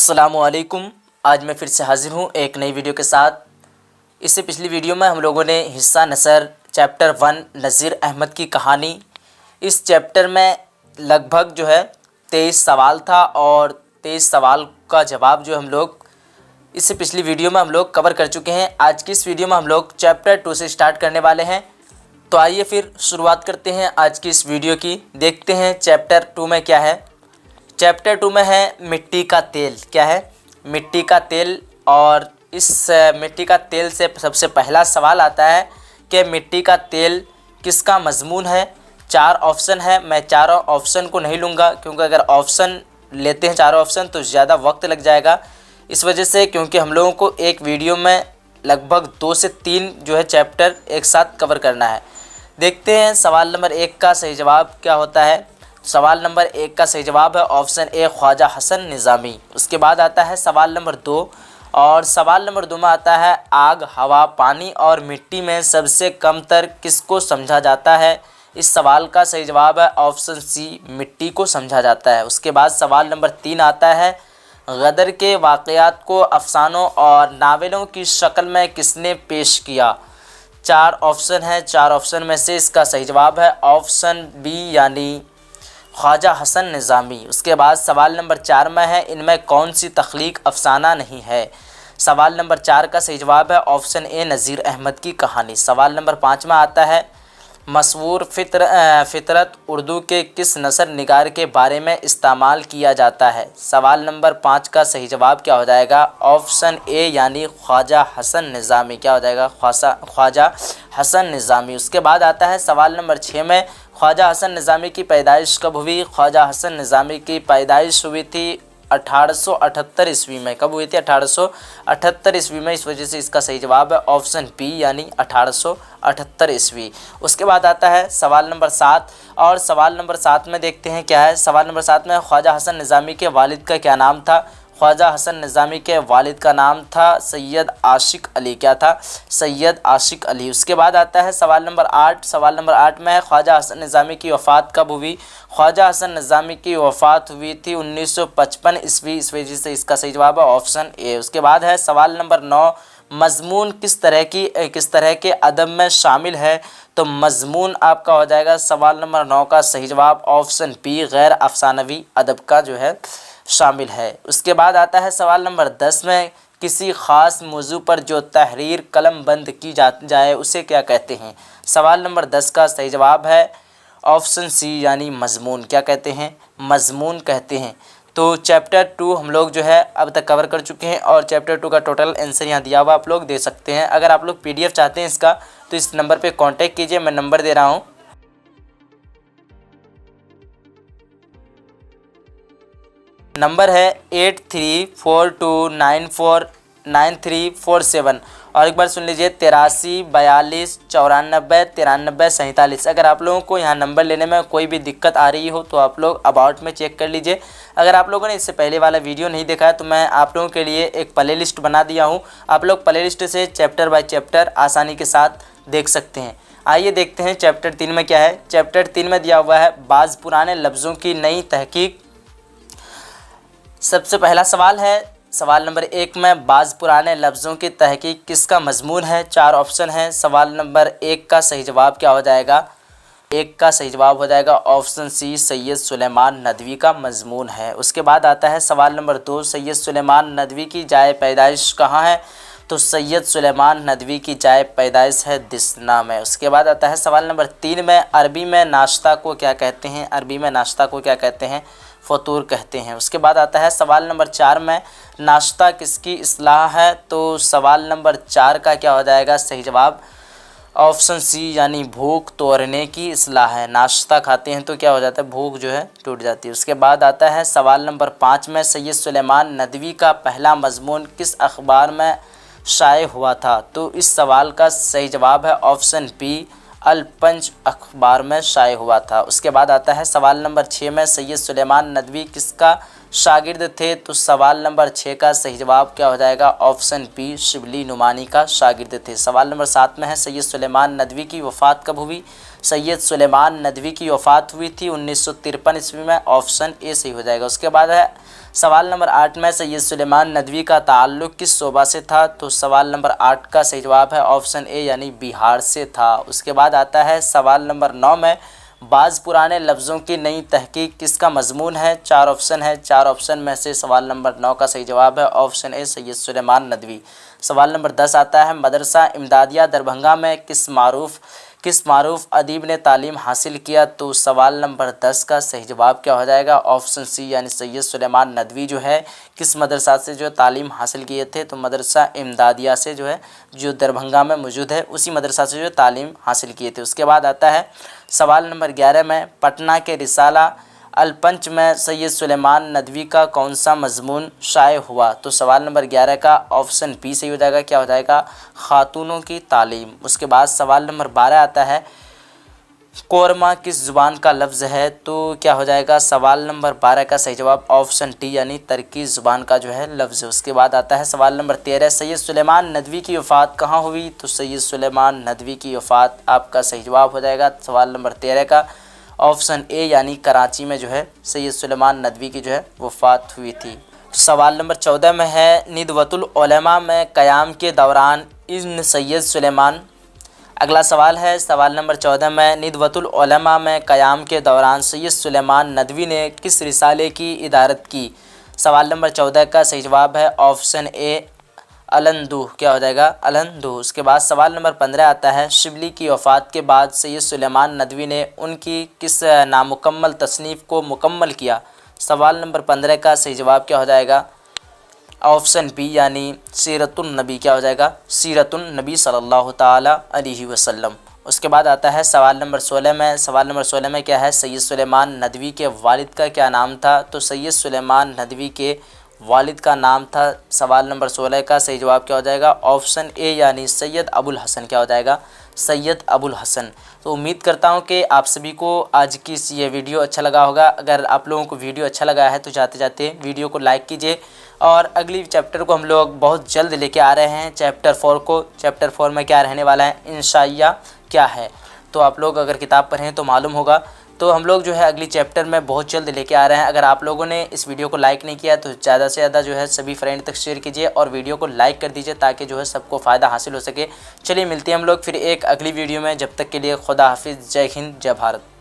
अस्सलामुअलैकुम। आज मैं फिर से हाज़िर हूँ एक नई वीडियो के साथ। इससे पिछली वीडियो में हम लोगों ने हिस्सा नसर चैप्टर 1 नज़ीर अहमद की कहानी, इस चैप्टर में लगभग 23 सवाल था और 23 सवाल का जवाब हम लोग इससे पिछली वीडियो में हम लोग कवर कर चुके हैं। आज की इस वीडियो में हम लोग चैप्टर 2 से स्टार्ट करने वाले हैं। तो आइए फिर शुरुआत करते हैं आज की इस वीडियो की। देखते हैं चैप्टर 2 में क्या है। चैप्टर 2 में है मिट्टी का तेल। क्या है? मिट्टी का तेल। और इस मिट्टी का तेल से सबसे पहला सवाल आता है कि मिट्टी का तेल किसका मजमून है। 4 ऑप्शन है। मैं चारों ऑप्शन को नहीं लूँगा क्योंकि अगर ऑप्शन लेते हैं चारों ऑप्शन तो ज़्यादा वक्त लग जाएगा। इस वजह से क्योंकि हम लोगों को एक वीडियो में लगभग 2 से 3 चैप्टर एक साथ कवर करना है। देखते हैं सवाल नंबर 1 का सही जवाब क्या होता है। सवाल नंबर 1 का सही जवाब है ऑप्शन ए ख्वाजा हसन निज़ामी। उसके बाद आता है सवाल नंबर 2 और सवाल नंबर 2 में आता है आग, हवा, पानी और मिट्टी में सबसे कमतर किसको समझा जाता है। इस सवाल का सही जवाब है ऑप्शन सी मिट्टी को समझा जाता है। उसके बाद सवाल नंबर 3 आता है गदर के वाक़यात को अफसानों और नावलों की शक्ल में किसने पेश किया। 4 ऑप्शन है। 4 ऑप्शन में से इसका सही जवाब है ऑप्शन बी यानी ख्वाजा हसन निज़ामी। उसके बाद सवाल नंबर 4 में है इनमें कौन सी तख्लीक अफसाना नहीं है। सवाल नंबर 4 का सही जवाब है ऑप्शन ए नज़ीर अहमद की कहानी। सवाल नंबर 5 में आता है मसवूर फ़ितरत उर्दू के किस नसर निगार के बारे में इस्तेमाल किया जाता है। सवाल नंबर 5 का सही जवाब क्या हो जाएगा ऑप्शन ए यानी ख्वाजा हसन निज़ामी। क्या हो जाएगा ख्वाजा हसन निज़ामी। उसके बाद आता है सवाल नंबर 6 में ख्वाजा हसन निज़ामी की पैदाइश कब हुई। ख्वाजा हसन निज़ामी की पैदाइश हुई थी 1878 ईस्वी में। कब हुई थी? 1878 ईस्वी में। इस वजह से इसका सही जवाब है ऑप्शन बी यानी 1878 ईस्वी। उसके बाद आता है सवाल नंबर 7 और सवाल नंबर 7 में देखते हैं क्या है। सवाल नंबर 7 में ख्वाजा हसन निज़ामी के वालिद का क्या नाम था। ख्वाजा हसन निज़ामी के वालिद का नाम था सैयद आशिक अली। क्या था? सैयद आशिक अली। उसके बाद आता है सवाल नंबर 8। सवाल नंबर 8 में है ख्वाजा हसन निज़ामी की वफ़ात कब हुई। ख्वाजा हसन निज़ामी की वफ़ात हुई थी 1955 ईस्वी। इस वजह से इसका सही जवाब है ऑप्शन ए। उसके बाद है सवाल नंबर 9 मज़मून किस तरह के अदब में शामिल है। तो मज़मून आपका हो जाएगा सवाल नंबर 9 का सही जवाब ऑप्शन बी गैर अफसानवी अदब का शामिल है। उसके बाद आता है सवाल नंबर 10 में किसी ख़ास मौजू पर जो तहरीर कलम बंद की जाए उसे क्या कहते हैं। सवाल नंबर 10 का सही जवाब है ऑप्शन सी यानी मज़मून। क्या कहते हैं? मज़मून कहते हैं। तो चैप्टर 2 हम लोग अब तक कवर कर चुके हैं और चैप्टर 2 का टोटल आंसर यहाँ दिया हुआ आप लोग दे सकते हैं। अगर आप लोग PDF चाहते हैं इसका तो इस नंबर पर कॉन्टेक्ट कीजिए। मैं नंबर दे रहा हूँ। नंबर है 8342949347। और एक बार सुन लीजिए 83 42 94 93 47। अगर आप लोगों को यहाँ नंबर लेने में कोई भी दिक्कत आ रही हो तो आप लोग अबाउट में चेक कर लीजिए। अगर आप लोगों ने इससे पहले वाला वीडियो नहीं देखा है तो मैं आप लोगों के लिए एक प्ले लिस्ट बना दिया हूँ। आप लोग प्ले लिस्ट से चैप्टर बाय चैप्टर आसानी के साथ देख सकते हैं। आइए देखते हैं चैप्टर 3 में क्या है। चैप्टर 3 में दिया हुआ है बाज़ पुराने लफ्ज़ों की नई तहकीक। सबसे पहला सवाल है सवाल नंबर 1 में बाज़ पुराने लफ्ज़ों की तहकीक किसका मजमून है। 4 ऑप्शन है। सवाल नंबर 1 का सही जवाब क्या हो जाएगा। 1 का सही जवाब हो जाएगा ऑप्शन सी सैयद सुलेमान नदवी का मजमून है। उसके बाद आता है सवाल नंबर 2 सैयद सुलेमान नदवी की जाए पैदाइश कहाँ है। तो सैयद सुलेमान नदवी की जाए पैदाइश है दिसना में। उसके बाद आता है सवाल नंबर 3 में अरबी में नाश्ता को क्या कहते हैं। अरबी में नाश्ता को क्या कहते हैं। फ़तूर कहते हैं। उसके बाद आता है सवाल नंबर 4 में नाश्ता किसकी इस्लाह है। तो सवाल नंबर 4 का क्या हो जाएगा सही जवाब ऑप्शन सी यानी भूख तोड़ने की इस्लाह है। नाश्ता खाते हैं तो क्या हो जाता है, भूख टूट जाती है। उसके बाद आता है सवाल नंबर 5 में सैयद सुलेमान नदवी का पहला मजमून किस अखबार में शाये हुआ था। तो इस सवाल का सही जवाब है ऑप्शन बी अल पंच अखबार में शाये हुआ था। उसके बाद आता है सवाल नंबर 6 में सैयद सुलेमान नदवी किसका शागिर्द थे। तो सवाल नंबर 6 का सही जवाब क्या हो जाएगा? ऑप्शन बी शिबली नुमानी का शागिर्द थे। सवाल नंबर 7 में है सैयद सुलेमान नदवी की वफ़ात कब हुई? सैयद सुलेमान नदवी की वफ़ात हुई थी 1953 ईस्वी में। ऑप्शन ए सही हो जाएगा। उसके बाद है सवाल नंबर 8 में सैयद सुलेमान नदवी का ताल्लुक़ किस शोबा से था? तो सवाल नंबर 8 का सही जवाब है ऑप्शन ए यानी बिहार से था। उसके बाद आता है सवाल नंबर 9 में बाज़ पुराने लफ्ज़ों की नई तहकीक किसका मजमून है? 4 ऑप्शन है, 4 ऑप्शन में से सवाल नंबर 9 का सही जवाब है ऑप्शन ए सैयद सुलेमान नदवी। सवाल नंबर 10 आता है मदरसा इमदादिया दरभंगा में किस मारूफ अदीब ने तालीम हासिल किया? तो सवाल नंबर 10 का सही जवाब क्या हो जाएगा? ऑप्शन सी यानी सैयद सुलेमान नदवी जो है किस मदरसा से जो तालीम हासिल किए थे? तो मदरसा इमदादिया से जो है जो दरभंगा में मौजूद है उसी मदरसा से जो तालीम हासिल किए थे। उसके बाद आता है सवाल नंबर 11 में पटना के रिसाला अलपंच में सैयद सुलेमान नदवी का कौन सा मजमून शाये हुआ? तो सवाल नंबर 11 का ऑप्शन बी सही हो जाएगा। क्या हो जाएगा? खातूनों की तालीम। उसके बाद सवाल नंबर 12 आता है कोरमा किस ज़ुबान का लफ्ज़ है? तो क्या हो जाएगा? सवाल नंबर 12 का सही जवाब ऑप्शन डी यानी तुर्की ज़ुबान का जो है लफ्ज़। उसके बाद आता है सवाल नंबर 13 सैयद सुलेमान नदवी की वफ़ात कहाँ हुई? तो सैयद सुलेमान नदवी की वफ़ात आपका सही जवाब हो जाएगा सवाल नंबर 13 का ऑप्शन ए यानी कराची में जो है सैयद सुलेमान नदवी की जो है वफ़ात हुई थी। सवाल नंबर 14 में है निदवतुल उलमा में क़याम के दौरान इब्न सैयद सुलेमान। अगला सवाल है सवाल नंबर 14 में निदवतुल उलमा में क़याम के दौरान सैयद सुलेमान नदवी ने किस रिसाले की इदारत की? सवाल नंबर 14 का सही जवाब है ऑप्शन ए अलंदूह। क्या हो जाएगा? अलंदूह। उसके बाद सवाल नंबर 15 आता है शिबली की वफ़ात के बाद सैयद सुलेमान नदवी ने उनकी किस नामुकम्मल तसनीफ़ को मुकम्मल किया? सवाल नंबर 15 का सही जवाब क्या हो जाएगा? ऑप्शन बी यानी सीरतुन नबी। क्या हो जाएगा? सीरतुन नबी सल्लल्लाहु ताला अलैहि वसल्लम। उसके बाद आता है सवाल नंबर 16 में। सवाल नंबर 16 में क्या है? सैयद सुलेमान नदवी के वालिद का क्या नाम था? तो सैयद सुलेमान नदवी के वालिद का नाम था। सवाल नंबर 16 का सही जवाब क्या हो जाएगा? ऑप्शन ए यानी सैयद अबुल हसन। क्या हो जाएगा? सैयद अबुल हसन। तो उम्मीद करता हूं कि आप सभी को आज की ये वीडियो अच्छा लगा होगा। अगर आप लोगों को वीडियो अच्छा लगा है तो जाते जाते वीडियो को लाइक कीजिए और अगली चैप्टर को हम लोग बहुत जल्द लेके आ रहे हैं चैप्टर 4 को। चैप्टर 4 में क्या रहने वाला है, इंशाइया क्या है, तो आप लोग अगर किताब पढ़ें तो मालूम होगा। तो हम लोग जो है अगली चैप्टर में बहुत जल्द लेके आ रहे हैं। अगर आप लोगों ने इस वीडियो को लाइक नहीं किया तो ज़्यादा से ज़्यादा जो है सभी फ्रेंड तक शेयर कीजिए और वीडियो को लाइक कर दीजिए ताकि जो है सबको फ़ायदा हासिल हो सके। चलिए मिलते हैं हम लोग फिर एक अगली वीडियो में। जब तक के लिए खुदा हाफिज़। जय हिंद, जय भारत।